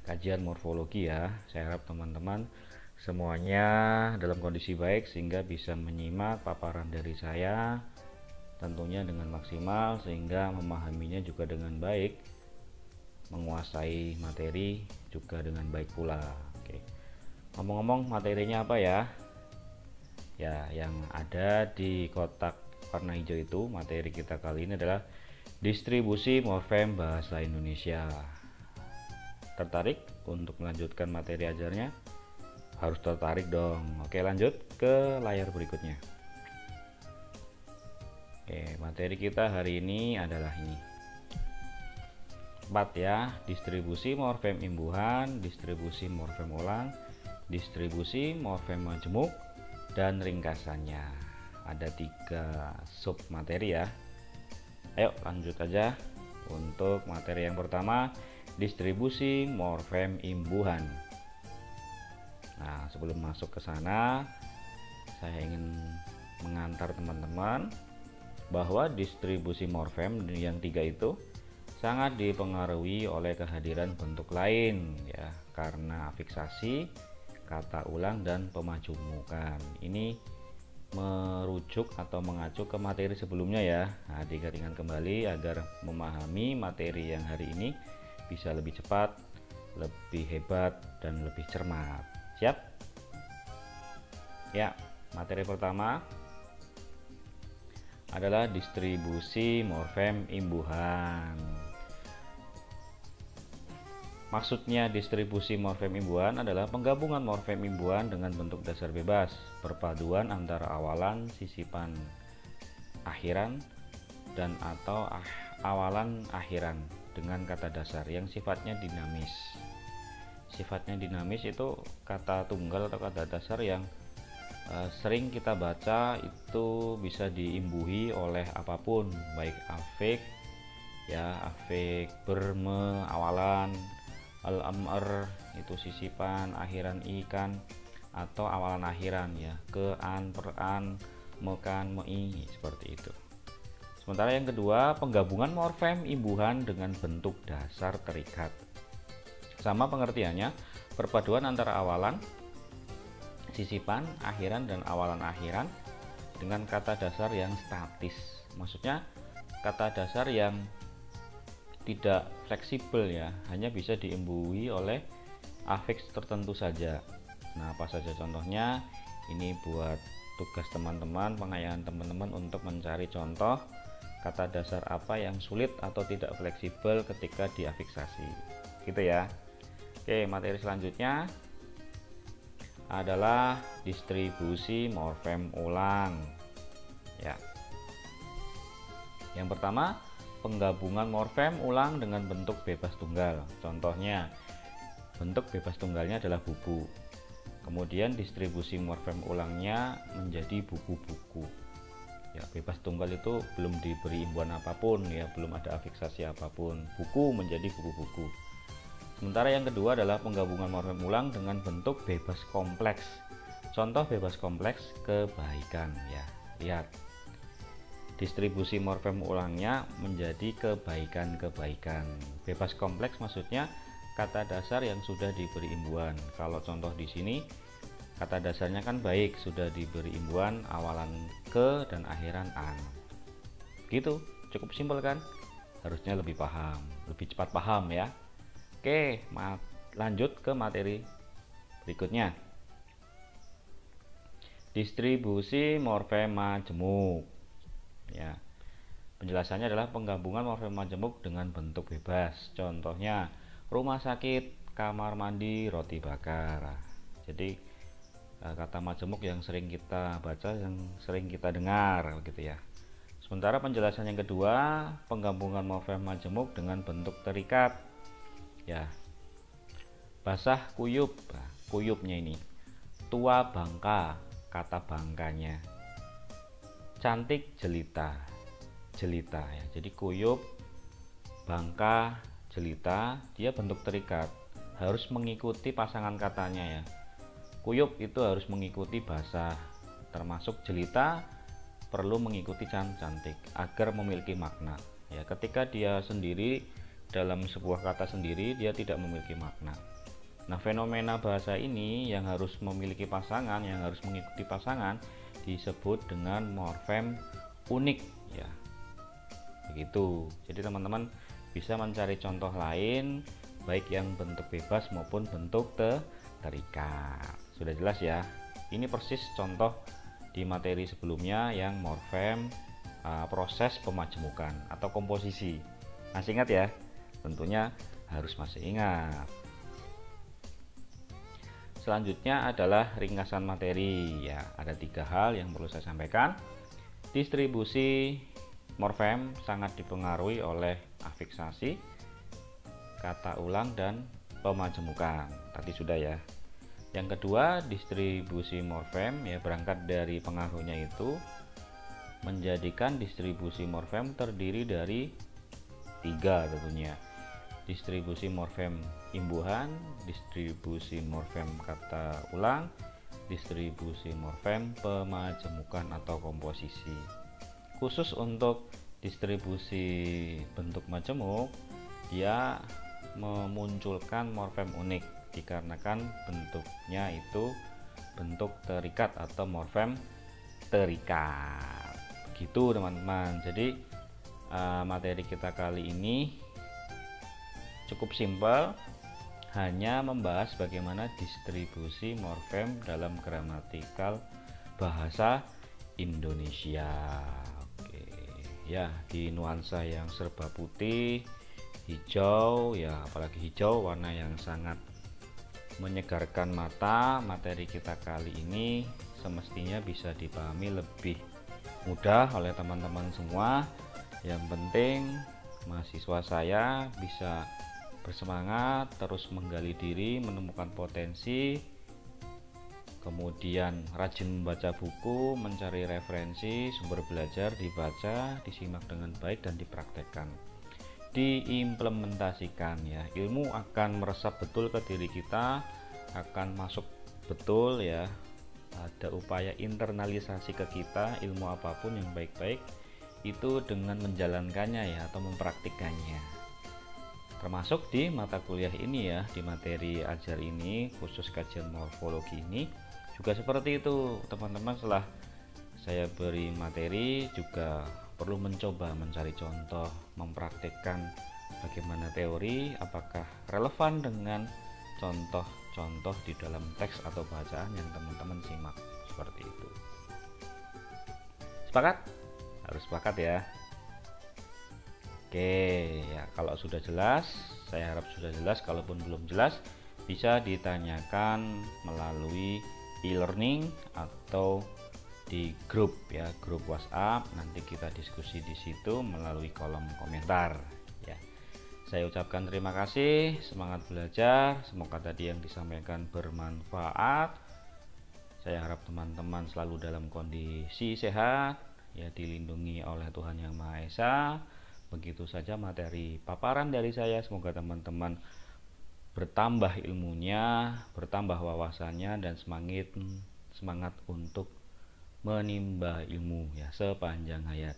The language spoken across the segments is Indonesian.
kajian morfologi ya. Saya harap teman-teman semuanya dalam kondisi baik sehingga bisa menyimak paparan dari saya tentunya dengan maksimal sehingga memahaminya juga dengan baik, menguasai materi juga dengan baik pula. Oke. Ngomong-ngomong materinya apa ya? Ya, yang ada di kotak warna hijau itu materi kita kali ini adalah distribusi morfem bahasa Indonesia. Tertarik untuk melanjutkan materi ajarnya? Harus tertarik dong. Oke, lanjut ke layar berikutnya. Oke, materi kita hari ini adalah ini 4 ya, distribusi morfem imbuhan, distribusi morfem ulang, distribusi morfem majemuk, dan ringkasannya. Ada 3 sub materi ya. Ayo lanjut aja untuk materi yang pertama, distribusi morfem imbuhan. Nah, sebelum masuk ke sana, saya ingin mengantar teman-teman bahwa distribusi morfem yang 3 itu sangat dipengaruhi oleh kehadiran bentuk lain ya, karena afiksasi, kata ulang, dan pemajumukan. Ini merujuk atau mengacu ke materi sebelumnya ya. Nah, diingat kembali agar memahami materi yang hari ini bisa lebih cepat, lebih hebat, dan lebih cermat. Siap? Ya, materi pertama adalah distribusi morfem imbuhan. Maksudnya distribusi morfem imbuhan adalah penggabungan morfem imbuhan dengan bentuk dasar bebas, perpaduan antara awalan, sisipan, akhiran, dan atau awalan akhiran dengan kata dasar yang sifatnya dinamis. Sifatnya dinamis itu kata tunggal atau kata dasar yang sering kita baca itu bisa diimbuhi oleh apapun, baik afik ya, afik berme awalan, al-amr itu sisipan, akhiran ikan atau awalan akhiran ya, ke an, per an, mekan, mei, seperti itu. Sementara yang kedua, penggabungan morfem imbuhan dengan bentuk dasar terikat. Sama pengertiannya, perpaduan antara awalan, sisipan, akhiran, dan awalan akhiran dengan kata dasar yang statis. Maksudnya kata dasar yang tidak fleksibel ya, hanya bisa diimbuhi oleh afiks tertentu saja. Nah, apa saja contohnya? Ini buat tugas teman-teman, pengayaan teman-teman untuk mencari contoh kata dasar apa yang sulit atau tidak fleksibel ketika diafiksasi. Gitu ya. Oke, materi selanjutnya adalah distribusi morfem ulang. Ya. Yang pertama, penggabungan morfem ulang dengan bentuk bebas tunggal. Contohnya, bentuk bebas tunggalnya adalah buku. Kemudian distribusi morfem ulangnya menjadi buku-buku. Ya, bebas tunggal itu belum diberi imbuhan apapun ya, belum ada afiksasi apapun. Buku menjadi buku-buku. Sementara yang kedua adalah penggabungan morfem ulang dengan bentuk bebas kompleks. Contoh bebas kompleks, kebaikan ya. Lihat. Distribusi morfem ulangnya menjadi kebaikan-kebaikan. Bebas kompleks maksudnya kata dasar yang sudah diberi imbuhan. Kalau contoh di sini kata dasarnya kan baik, sudah diberi imbuhan awalan ke dan akhiran an. Gitu, cukup simpel kan? Harusnya lebih paham, lebih cepat paham ya. Oke, lanjut ke materi berikutnya. Distribusi morfem majemuk. Ya. Penjelasannya adalah penggabungan morfem majemuk dengan bentuk bebas. Contohnya rumah sakit, kamar mandi, roti bakar. Jadi kata majemuk yang sering kita baca, yang sering kita dengar gitu ya. Sementara penjelasan yang kedua, penggabungan morfem majemuk dengan bentuk terikat. Ya, basah kuyup, nah, kuyupnya ini, tua bangka, kata bangkanya, cantik jelita, jelita ya. Jadi kuyup, bangka, jelita, dia bentuk terikat, harus mengikuti pasangan katanya ya. Kuyup itu harus mengikuti basah, termasuk jelita perlu mengikuti cantik agar memiliki makna ya. Ketika dia sendiri dalam sebuah kata sendiri dia tidak memiliki makna. Nah, fenomena bahasa ini yang harus memiliki pasangan, yang harus mengikuti pasangan disebut dengan morfem unik ya. Begitu. Jadi teman-teman bisa mencari contoh lain baik yang bentuk bebas maupun bentuk terikat. Sudah jelas ya. Ini persis contoh di materi sebelumnya yang morfem proses pemajemukan atau komposisi. Masih ingat ya? Tentunya harus masih ingat. Selanjutnya adalah ringkasan materi ya. Ada 3 hal yang perlu saya sampaikan. Distribusi morfem sangat dipengaruhi oleh afiksasi, kata ulang, dan pemajemukan. Tadi sudah ya. Yang kedua, distribusi morfem ya berangkat dari pengaruhnya itu menjadikan distribusi morfem terdiri dari 3 tentunya. Distribusi morfem imbuhan, distribusi morfem kata ulang, distribusi morfem pemajemukan atau komposisi. Khusus untuk distribusi bentuk majemuk, dia memunculkan morfem unik dikarenakan bentuknya itu bentuk terikat atau morfem terikat. Begitu teman-teman. Jadi materi kita kali ini cukup simpel, hanya membahas bagaimana distribusi morfem dalam gramatikal bahasa Indonesia. Oke ya, di nuansa yang serba putih, hijau ya, apalagi hijau warna yang sangat menyegarkan mata, materi kita kali ini semestinya bisa dipahami lebih mudah oleh teman-teman semua. Yang penting mahasiswa saya bisa bersemangat, terus menggali diri, menemukan potensi, kemudian rajin membaca buku, mencari referensi, sumber belajar, dibaca, disimak dengan baik dan dipraktekkan, diimplementasikan ya. Ilmu akan meresap betul ke diri kita, akan masuk betul ya. Ada upaya internalisasi ke kita ilmu apapun yang baik-baik itu dengan menjalankannya ya, atau mempraktikkannya. Termasuk di mata kuliah ini ya, di materi ajar ini, khusus kajian morfologi ini juga seperti itu teman-teman. Setelah saya beri materi juga perlu mencoba mencari contoh, mempraktikkan bagaimana teori, apakah relevan dengan contoh-contoh di dalam teks atau bacaan yang teman-teman simak, seperti itu. Sepakat? Harus sepakat ya. Oke ya, kalau sudah jelas, saya harap sudah jelas. Kalaupun belum jelas, bisa ditanyakan melalui e-learning atau di grup ya, grup WhatsApp. Nanti kita diskusi di situ melalui kolom komentar ya. Saya ucapkan terima kasih, semangat belajar, semoga tadi yang disampaikan bermanfaat. Saya harap teman-teman selalu dalam kondisi sehat ya, dilindungi oleh Tuhan Yang Maha Esa. Begitu saja materi paparan dari saya, semoga teman-teman bertambah ilmunya, bertambah wawasannya, dan semangat untuk menimba ilmu ya sepanjang hayat.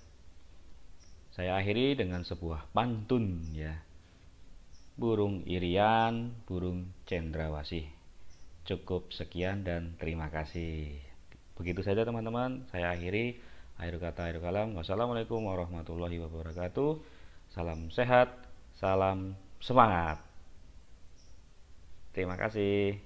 Saya akhiri dengan sebuah pantun ya. Burung irian, burung cendrawasih. Cukup sekian dan terima kasih. Begitu saja teman-teman, saya akhiri. Akhir kata, akhir kalam. Wassalamualaikum warahmatullahi wabarakatuh. Salam sehat, salam semangat. Terima kasih.